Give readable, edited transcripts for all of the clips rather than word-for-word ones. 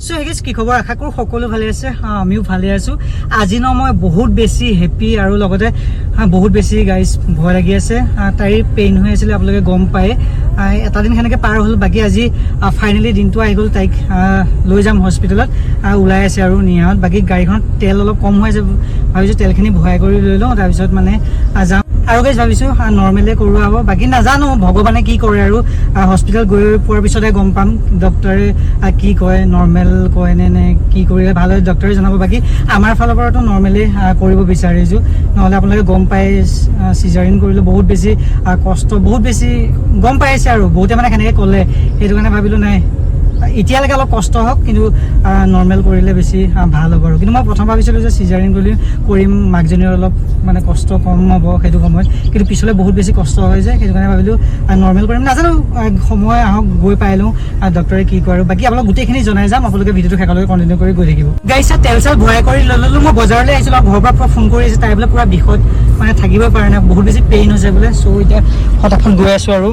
So হেগেছ কি খবৰ আশা কৰো সকলো ভালে আছে আমিও ভালে আছো আজি ন মই বহুত বেছি হেপি আৰু লগতে বহুত বেছি গাইস ভয় লাগি আছে তাই পেইন হৈ আছিল আপোনালোকে গম পায় এটা দিন হেনেকে পাৰ হল বাকি আজি ফাইনালি দিনটো আহি গল তাইক লৈ যাম হস্পিটেলত উলাই আছে আৰু নিয়াত বাকি গাড়ীখন তেল অলপ কম হৈ আছে ভাবিছো তেলখিনি ভৰাই কৰি লৈ লওঁ তাৰ পিছত মানে যাম আৰু গাইস ভাবিছো নৰমালি কৰোৱা হ'ব বাকি নাজানো ভগৱানে কি কৰে আৰু হস্পিটেল গৈ পোৱাৰ পিছতে গম পাম ডক্টৰে কি কয় নৰমাল কয় নে কি কৰিলে ভাল হয় ডক্টৰে জনাব বাকি আমাৰ ফালৰ পৰাটো নৰমালি কৰিব বিচাৰিছো নহলে আপোনালোকে গম পায় সিজাৰিন কৰিলে বহুত বেছি কষ্ট বহুত বেছি গম পাইছে আৰু বহুতে মানে কেনেকৈ ক'লে সেইটো কাৰণে ভাবিলো নাই এতিয়ালৈকে অলপ কষ্ট হওক কিন্তু নৰ্মেল কৰিলে বেছি ভাল হ'ব আৰু কিন্তু মই প্ৰথম ভাবিছিলোঁ যে সিজাৰিন কৰিম মাকজনীৰ অলপ মানে কষ্ট কম হ'ব সেইটো সময়ত কিন্তু পিছলৈ বহুত বেছি কষ্ট হয় যে সেইটো কাৰণে ভাবিলোঁ নৰ্মেল কৰিম নাজানো সময় আহক গৈ পাই লওঁ ডক্টৰে কি কয় আৰু বাকী আপোনাক গোটেইখিনি জনাই যাম আপোনালোকে ভিডিঅ'টো শেষলৈকে কণ্টিনিউ কৰি গৈ থাকিব গাইছা তেল চেল ভৰাই কৰি লৈ ল'লোঁ মই বজাৰলৈ আহিছিলোঁ আৰু ঘৰৰ পৰা ফোন কৰি আছে তাই বোলে পুৰা বিষত মানে থাকিব পৰা নাই বহুত বেছি পেইন হৈছে বোলে চ' এতিয়া ফটাফট গৈ আছোঁ আৰু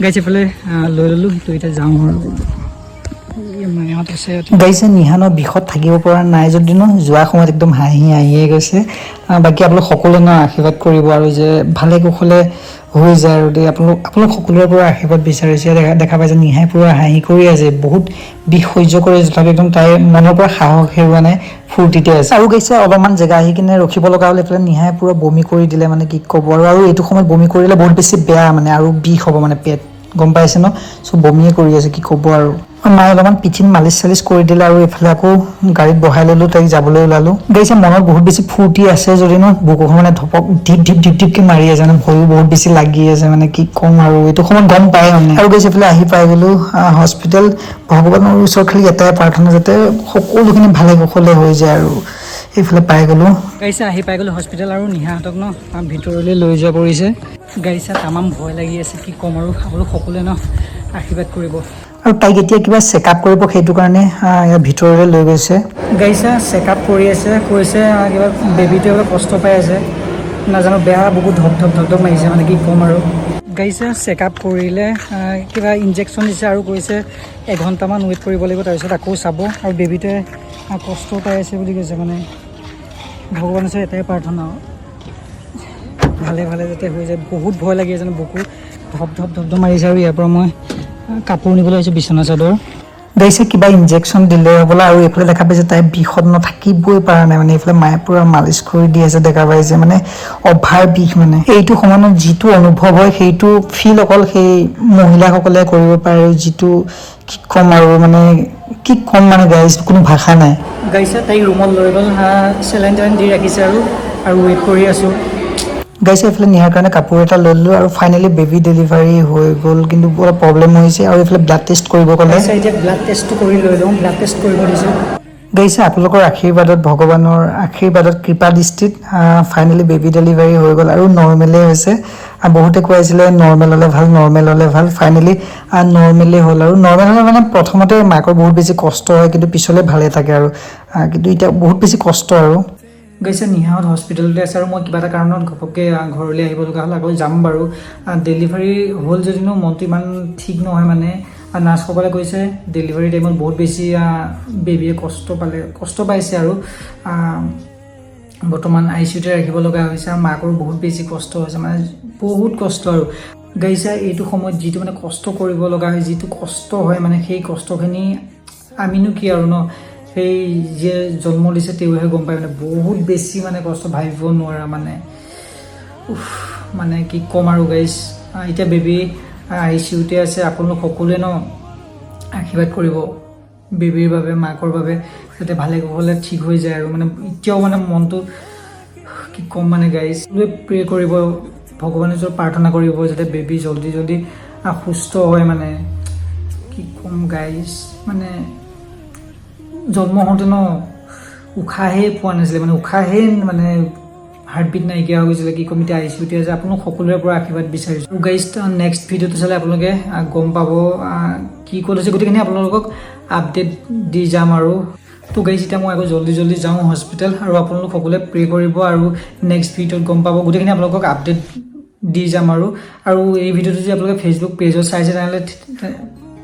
গাইছে ফালে লৈ ল'লোঁ তো এতিয়া যাওঁ আৰু গাইছে নিহানৰ বিষত থাকিব পৰা নাই যদি ন যোৱা সময়ত একদম হাঁহি আহিয়ে গৈছে বাকী আপোনালোক সকলোৱে ন আশীৰ্বাদ কৰিব আৰু যে ভালে কুশলে হৈ যায় আৰু দেই আপোনালোক সকলোৰে পৰা আশীৰ্বাদ বিচাৰিছে দেখা পাইছে নিহাই পুৰা হাঁহি কৰি আছে বহুত বিষ সহ্য কৰি তথাপি একদম তাই মনৰ পৰা সাহস হেৰুৱা নাই ফূৰ্তিতে আছে আৰু গাইছে অলপমান জেগা আহি কিনে ৰখিব লগা হ'লে এইফালে নিহাই পুৰা বমি কৰি দিলে মানে কি ক'ব আৰু এইটো সময়ত বমি কৰিলে বহুত বেছি বেয়া মানে আৰু বিষ হ'ব মানে পেট গম পাইছে ন চ' বমিয়ে কৰি আছে কি ক'ব আৰু মায়ে অলপমান পিঠিত মালিচ চালিচ কৰি দিলে আৰু এইফালে আকৌ গাড়ীত বহাই ল'লোঁ তাইক যাবলৈ ওলালোঁ গাইছে মনত বহুত বেছি ফূৰ্তি আছে যদি ন বুকুখন মানে ধপক ঢিপকে মাৰি আছে মানে ভয়ো বহুত বেছি লাগি আছে মানে কি ক'ম আৰু এইটো সময়ত গম পায় মানে আৰু গাইছে এইফালে আহি পাই গ'লোঁ হস্পিটেল ভগৱানৰ ওচৰত খালি এটাই প্ৰাৰ্থনা যাতে সকলোখিনি ভালে কুশলে হৈ যায় আৰু এইফালে পাই গ'লোঁ গাইছে আহি পাই গ'লোঁ হস্পিটেল আৰু নিহাহঁতক ন ভিতৰলৈ লৈ যোৱা পৰিছে গাইছে তামাম ভয় লাগি আছে কি ক'ম আৰু আপোনালোক সকলোৱে ন আশীৰ্বাদ কৰিব আৰু তাইক এতিয়া কিবা চেকআপ কৰিব সেইটো কাৰণে ইয়াৰ ভিতৰলৈ লৈ গৈছে গাইছা চেকআপ কৰি আছে কৈছে কিবা বেবীটোৱে অলপ কষ্ট পাই আছে নাজানো বেয়া বহুত ধপ মাৰিছে মানে কি ক'ম আৰু গাইছা চেকআপ কৰিলে কিবা ইনজেকশ্যন দিছে আৰু কৈছে এঘণ্টামান ৱেইট কৰিব লাগিব তাৰপিছত আকৌ চাব আৰু বেবীটোৱে কষ্ট পাই আছে বুলি কৈছে মানে ভগৱানৰ ওচৰত এটাই প্ৰাৰ্থনা ভালে যাতে হৈ যায় বহুত ভয় লাগি আছে বুকু ধপ মাৰিছে আৰু ইয়াৰ পৰা মই কাপোৰ নিবলৈ আহিছোঁ বিচনা চাদৰ গাইছে কিবা ইনজেকশ্যন দিলে হ'বলা আৰু এইফালে দেখা পাইছে তাই বিষত থাকিবই পৰা নাই মানে এইফালে মায়ে পুৰা মালিচ কৰি দি আছে দেখা পাইছে মানে অভাৰ বিষ মানে এইটো সময়ত যিটো অনুভৱ হয় সেইটো ফিল অকল সেই মহিলাসকলে কৰিব পাৰে যিটো কি ক'ম আৰু মানে কি ক'ম মানে গাইছ কোনো ভাষা নাই গাইছে তাইক ৰুমত লৈ গ'ল চেলাইন দি ৰাখিছে আৰু ৱেইট কৰি আছোঁ গাইছে এইফালে নিয়াৰ কাৰণে কাপোৰ এটা লৈ ল'লোঁ আৰু ফাইনেলি বেবী ডেলিভাৰী হৈ গ'ল কিন্তু অলপ প্ৰব্লেম হৈছে আৰু এইফালে ব্লাড টেষ্ট কৰিব ক'লে এতিয়া ব্লাড টেষ্টটো কৰি লৈ লওঁ ব্লাড টেষ্ট কৰিব দিছোঁ গাইছে আপোনালোকৰ আশীৰ্বাদত ভগৱানৰ আশীৰ্বাদত কৃপা দৃষ্টিত ফাইনেলি বেবী ডেলিভাৰী হৈ গ'ল আৰু নৰ্মেলেই হৈছে বহুতে কৈ আছিলে নৰ্মেল হ'লে ভাল ফাইনেলি নৰ্মেলেই হ'ল আৰু নৰ্মেল হ'লে মানে প্ৰথমতে মাকৰ বহুত বেছি কষ্ট হয় কিন্তু পিছলৈ ভালে থাকে আৰু কিন্তু এতিয়া বহুত বেছি কষ্ট আৰু গাইছে নিহাহঁত হস্পিটেলতে আছে আৰু মই কিবা এটা কাৰণত ঘপককৈ ঘৰলৈ আহিব লগা হ'ল আকৌ যাম বাৰু ডেলিভাৰী হ'ল যদিনো মনটো ইমান ঠিক নহয় মানে নাৰ্ছসকলে কৈছে ডেলিভাৰী টাইমত বহুত বেছি বেবীয়ে কষ্ট পাইছে আৰু বৰ্তমান ICUতে ৰাখিব লগা হৈছে আৰু মাকৰো বহুত বেছি কষ্ট হৈছে মানে বহুত কষ্ট আৰু গাইছে এইটো সময়ত যিটো মানে কষ্ট কৰিব লগা হয় যিটো কষ্ট হয় মানে সেই কষ্টখিনি আমিনো কি আৰু ন সেই যিয়ে জন্ম দিছে তেওঁহে গম পায় মানে বহুত বেছি মানে কষ্ট ভাবিব নোৱাৰা মানে কি ক'ম আৰু গাইছ এতিয়া বেবী ICUতে আছে আপোনালোক সকলোৱে ন আশীৰ্বাদ কৰিব বেবীৰ বাবে মাকৰ বাবে যাতে ভালে কুশলে ঠিক হৈ যায় আৰু মানে এতিয়াও মানে মনটো কি ক'ম মানে গাইছ প্ৰে কৰিব ভগৱানৰ ওচৰত প্ৰাৰ্থনা কৰিব যাতে বেবী জল্দি সুস্থ হয় মানে কি ক'ম গাইছ মানে জন্ম হওঁতে ন উশাহেই পোৱা নাছিলে মানে হাৰ্টবিট নাইকিয়া হৈ গৈছিলে কি ক'ম এতিয়া ICUতে আছে আপোনালোক সকলোৰে পৰা আশীৰ্বাদ বিচাৰিছোঁ গাইজ নেক্সট ভিডিঅ'টো চালে আপোনালোকে গম পাব কি ক'ত হৈছে গোটেইখিনি আপোনালোকক আপডেট দি যাম আৰু তো গাইজ এতিয়া মই আকৌ জল্দি যাওঁ হস্পিটেল আৰু আপোনালোক সকলোৱে প্ৰে কৰিব আৰু নেক্সট ভিডিঅ'ত গম পাব গোটেইখিনি আপোনালোকক আপডেট দি যাম আৰু এই ভিডিঅ'টো যদি আপোনালোকে ফেচবুক পেজত চাইছে তেনেহ'লে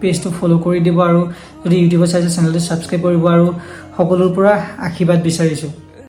পেজটো ফ'ল' কৰি দিব আৰু যদি ইউটিউবত চাইছে চেনেলটো ছাবস্ক্ৰাইব কৰিব আৰু সকলোৰ পৰা আশীৰ্বাদ বিচাৰিছোঁ।